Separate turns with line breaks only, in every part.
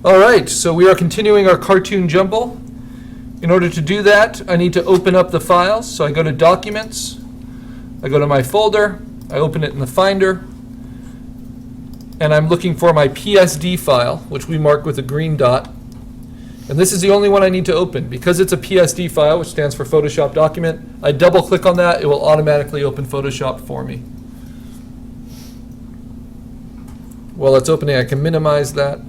All right, so we are continuing our cartoon jumble. In order to do that, I need to open up the files. So I go to Documents, I go to my folder, I open it in the Finder, and I'm looking for my PSD file, which we mark with a green dot. And this is the only one I need to open. Because it's a PSD file, which stands for Photoshop Document, I double click on that, it will automatically open Photoshop for me. While it's opening, I can minimize that.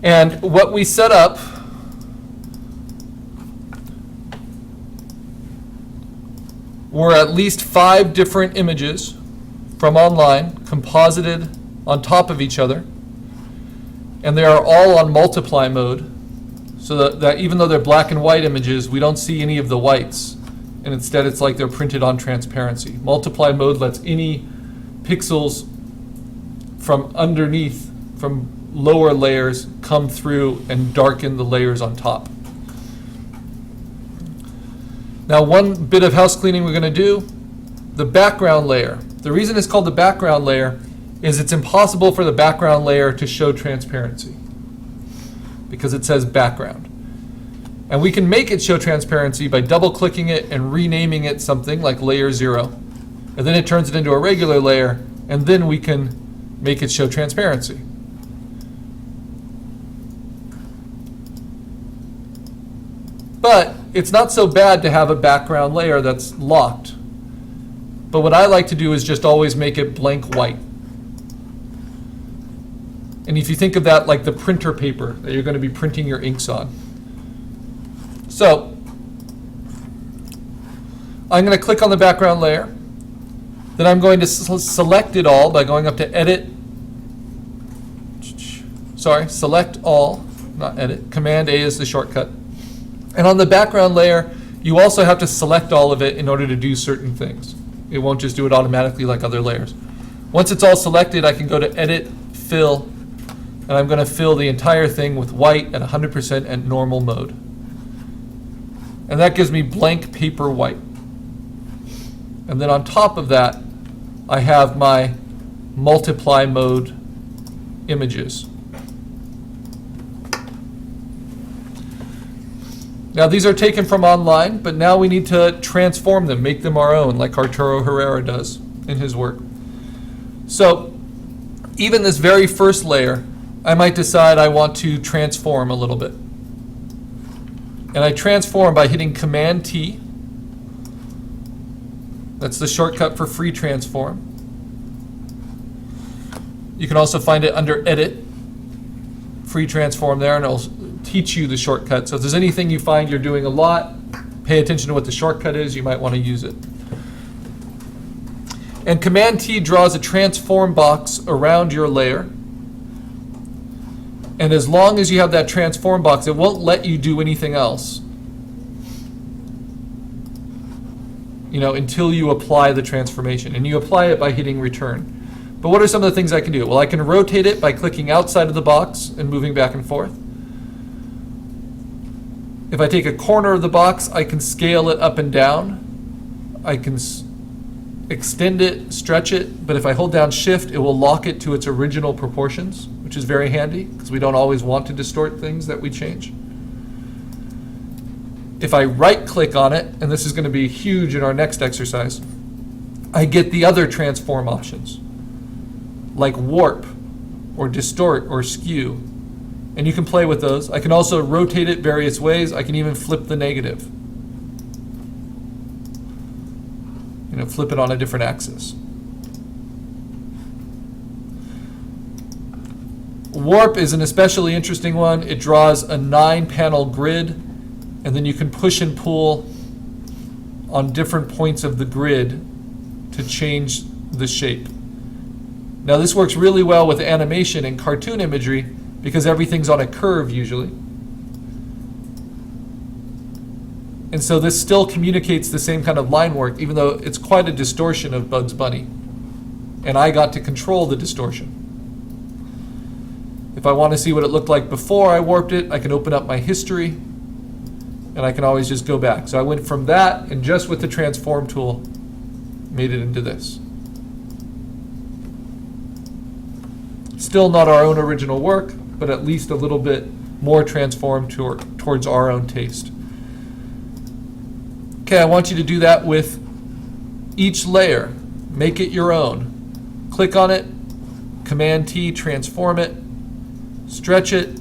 And what we set up were at least 5 different images from online, composited on top of each other. And they are all on multiply mode, so that even though they're black and white images, we don't see any of the whites. And instead, it's like they're printed on transparency. Multiply mode lets any pixels from underneath, from lower layers, come through and darken the layers on top. Now, one bit of house cleaning we're going to do, the background layer. The reason it's called the background layer is it's impossible for the background layer to show transparency because it says background. And we can make it show transparency by double-clicking it and renaming it something like layer 0. And then it turns it into a regular layer, and then we can make it show transparency. But it's not so bad to have a background layer that's locked. But what I like to do is just always make it blank white. And if you think of that like the printer paper that you're going to be printing your inks on. So I'm going to click on the background layer. Then I'm going to select it all by going up to Edit. Select all, not Edit. Command A is the shortcut. And on the background layer, you also have to select all of it in order to do certain things. It won't just do it automatically like other layers. Once it's all selected, I can go to Edit, Fill, and I'm going to fill the entire thing with white at 100% at normal mode. And that gives me blank paper white. And then on top of that, I have my multiply mode images. Now these are taken from online, but now we need to transform them, make them our own, like Arturo Herrera does in his work. So even this very first layer, I might decide I want to transform a little bit. And I transform by hitting Command T. That's the shortcut for free transform. You can also find it under Edit, free transform there, and it'll teach you the shortcut. So if there's anything you find you're doing a lot, pay attention to what the shortcut is. You might want to use it. And Command T draws a transform box around your layer. And as long as you have that transform box, it won't let you do anything else, until you apply the transformation. And you apply it by hitting return. But what are some of the things I can do? Well, I can rotate it by clicking outside of the box and moving back and forth. If I take a corner of the box, I can scale it up and down. I can extend it, stretch it, but if I hold down Shift, it will lock it to its original proportions, which is very handy because we don't always want to distort things that we change. If I right-click on it, and this is going to be huge in our next exercise, I get the other transform options, like warp, or distort, or skew. And you can play with those. I can also rotate it various ways. I can even flip the negative. Flip it on a different axis. Warp is an especially interesting one. It draws a 9-panel grid, and then you can push and pull on different points of the grid to change the shape. Now this works really well with animation and cartoon imagery because everything's on a curve usually. And so this still communicates the same kind of line work, even though it's quite a distortion of Bugs Bunny. And I got to control the distortion. If I want to see what it looked like before I warped it, I can open up my history. and I can always just go back. So I went from that, and just with the transform tool, made it into this. Still not our own original work, but at least a little bit more transformed towards our own taste. Okay, I want you to do that with each layer. Make it your own. Click on it, Command T, transform it, stretch it,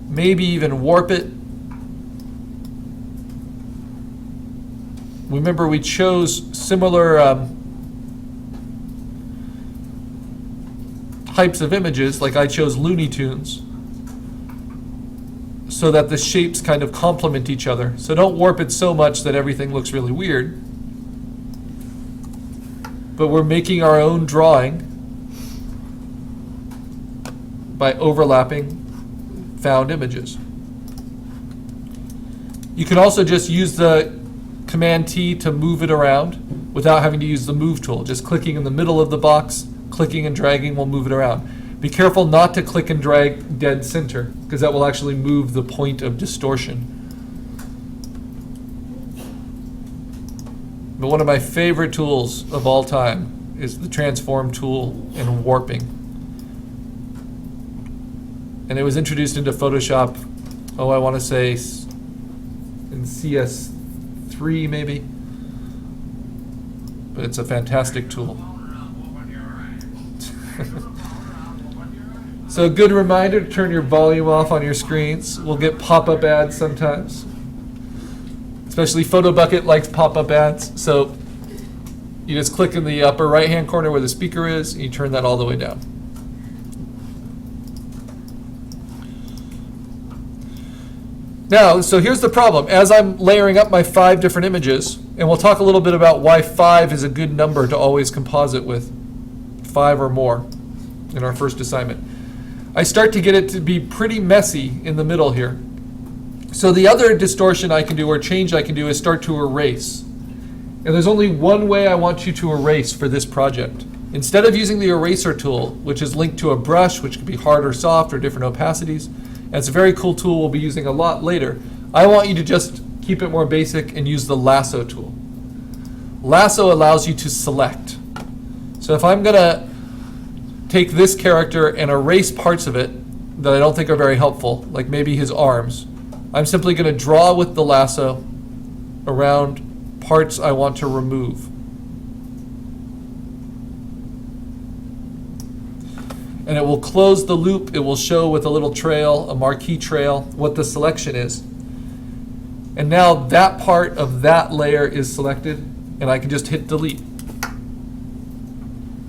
maybe even warp it. Remember, we chose similar types of images, like I chose Looney Tunes, so that the shapes kind of complement each other. So don't warp it so much that everything looks really weird. But we're making our own drawing by overlapping found images. You can also just use the Command T to move it around without having to use the move tool. Just clicking in the middle of the box, clicking and dragging will move it around. Be careful not to click and drag dead center, because that will actually move the point of distortion. But one of my favorite tools of all time is the transform tool in warping. And it was introduced into Photoshop, I want to say in CS3 maybe. But it's a fantastic tool. So a good reminder to turn your volume off on your screens. We'll get pop-up ads sometimes. Especially PhotoBucket likes pop-up ads. So you just click in the upper right-hand corner where the speaker is, and you turn that all the way down. Now, so here's the problem. As I'm layering up my 5 different images, and we'll talk a little bit about why 5 is a good number to always composite with, 5 or more in our first assignment. I start to get it to be pretty messy in the middle here. So the other distortion I can do, or change I can do, is start to erase. And there's only one way I want you to erase for this project. Instead of using the eraser tool, which is linked to a brush, which can be hard or soft or different opacities, and it's a very cool tool we'll be using a lot later, I want you to just keep it more basic and use the Lasso tool. Lasso allows you to select. So if I'm going to take this character and erase parts of it that I don't think are very helpful, like maybe his arms, I'm simply going to draw with the lasso around parts I want to remove. And it will close the loop. It will show with a little trail, a marquee trail, what the selection is. And now that part of that layer is selected, and I can just hit delete.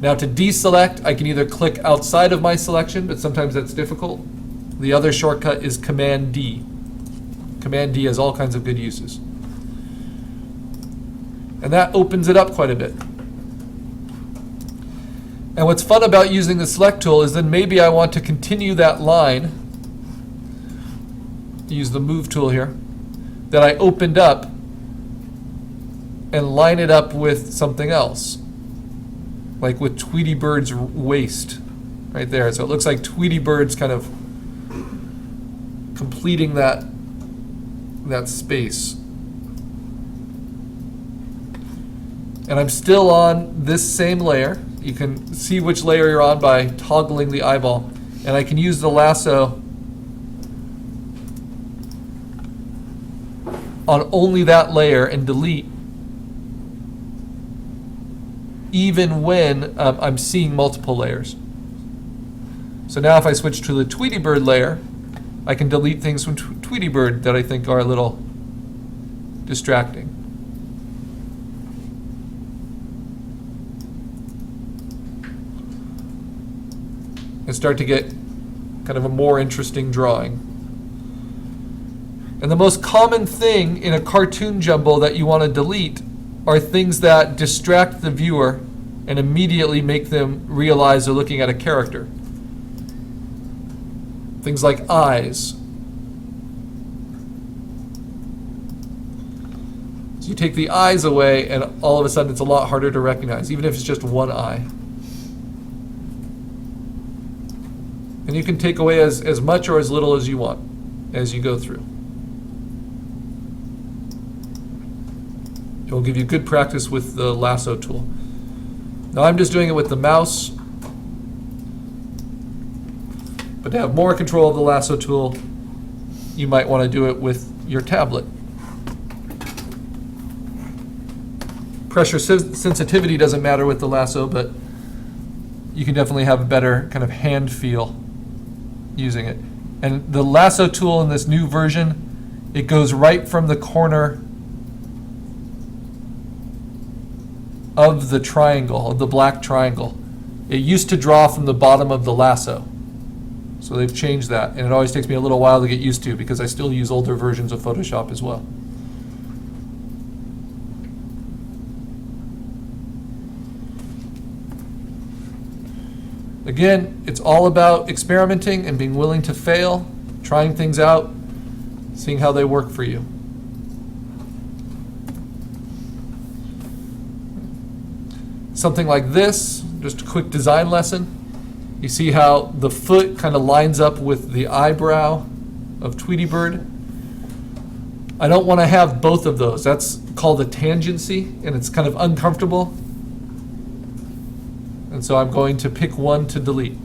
Now to deselect, I can either click outside of my selection, but sometimes that's difficult. The other shortcut is Command D. Command D has all kinds of good uses. And that opens it up quite a bit. And what's fun about using the select tool is then maybe I want to continue that line, use the move tool here, that I opened up, and line it up with something else. Like with Tweety Bird's waist right there. So it looks like Tweety Bird's kind of completing that space. And I'm still on this same layer. You can see which layer you're on by toggling the eyeball. And I can use the lasso on only that layer and delete even when I'm seeing multiple layers. So now if I switch to the Tweety Bird layer, I can delete things from Tweety Bird that I think are a little distracting. And start to get kind of a more interesting drawing. And the most common thing in a cartoon jumble that you want to delete are things that distract the viewer and immediately make them realize they're looking at a character. Things like eyes. So you take the eyes away and all of a sudden it's a lot harder to recognize, even if it's just one eye. And you can take away as much or as little as you want as you go through. It will give you good practice with the lasso tool. Now I'm just doing it with the mouse, but to have more control of the lasso tool, you might want to do it with your tablet. Pressure sensitivity doesn't matter with the lasso, but you can definitely have a better kind of hand feel using it. And the lasso tool in this new version, it goes right from the corner of the triangle, of the black triangle. It used to draw from the bottom of the lasso. So they've changed that, and it always takes me a little while to get used to because I still use older versions of Photoshop as well. Again, it's all about experimenting and being willing to fail, trying things out, seeing how they work for you. Something like this, just a quick design lesson. You see how the foot kind of lines up with the eyebrow of Tweety Bird. I don't want to have both of those. That's called a tangency, and it's kind of uncomfortable. And so I'm going to pick one to delete.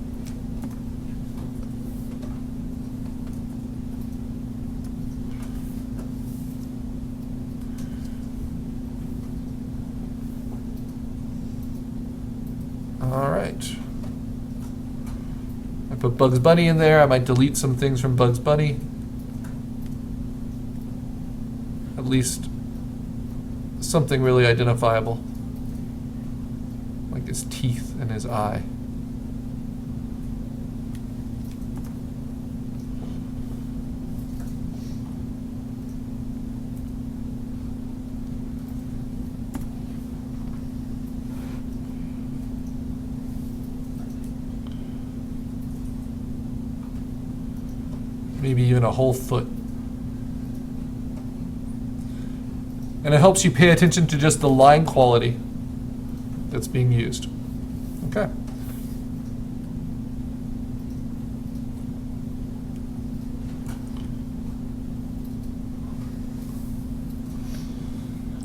All right. I put Bugs Bunny in there. I might delete some things from Bugs Bunny. At least something really identifiable, like his teeth and his eye. Maybe even a whole foot. And it helps you pay attention to just the line quality that's being used. Okay.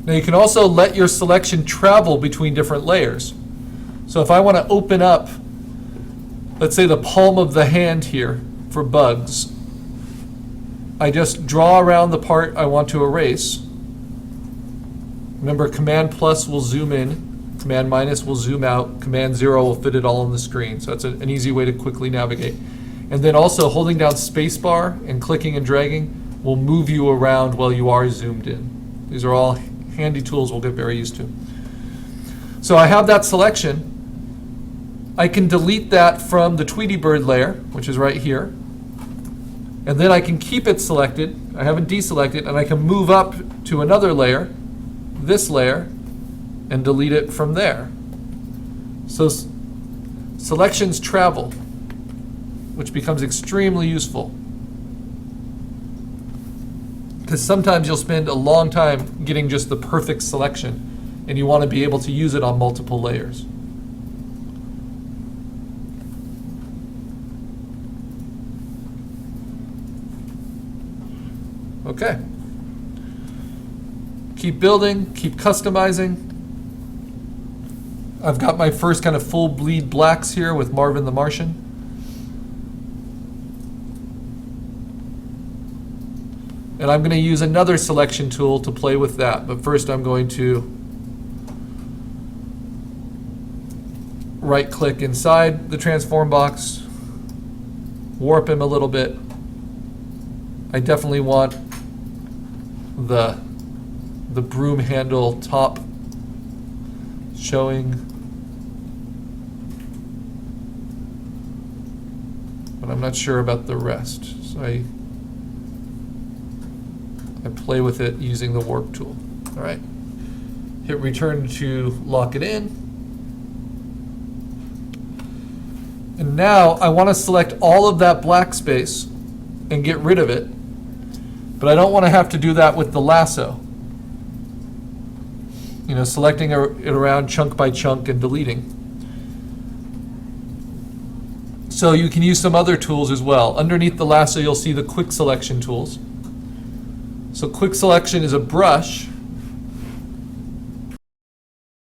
Now you can also let your selection travel between different layers. So if I want to open up, let's say the palm of the hand here for Bugs, I just draw around the part I want to erase. Remember, Command plus will zoom in, Command minus will zoom out, Command 0 will fit it all on the screen. So that's an easy way to quickly navigate. And then also holding down spacebar and clicking and dragging will move you around while you are zoomed in. These are all handy tools we'll get very used to. So I have that selection. I can delete that from the Tweety Bird layer, which is right here. And then I can keep it selected. I haven't deselected, and I can move up to another layer, this layer, and delete it from there. So selections travel, which becomes extremely useful. Because sometimes you'll spend a long time getting just the perfect selection, and you want to be able to use it on multiple layers. Okay. Keep building, keep customizing. I've got my first kind of full bleed blacks here with Marvin the Martian. And I'm going to use another selection tool to play with that. But first I'm going to right click inside the transform box, warp him a little bit. I definitely want the broom handle top showing, but I'm not sure about the rest. So I play with it using the warp tool. All right, hit return to lock it in. And now I want to select all of that black space and get rid of it. But I don't want to have to do that with the lasso. You know, selecting it around chunk by chunk and deleting. So you can use some other tools as well. Underneath the lasso, you'll see the quick selection tools. So quick selection is a brush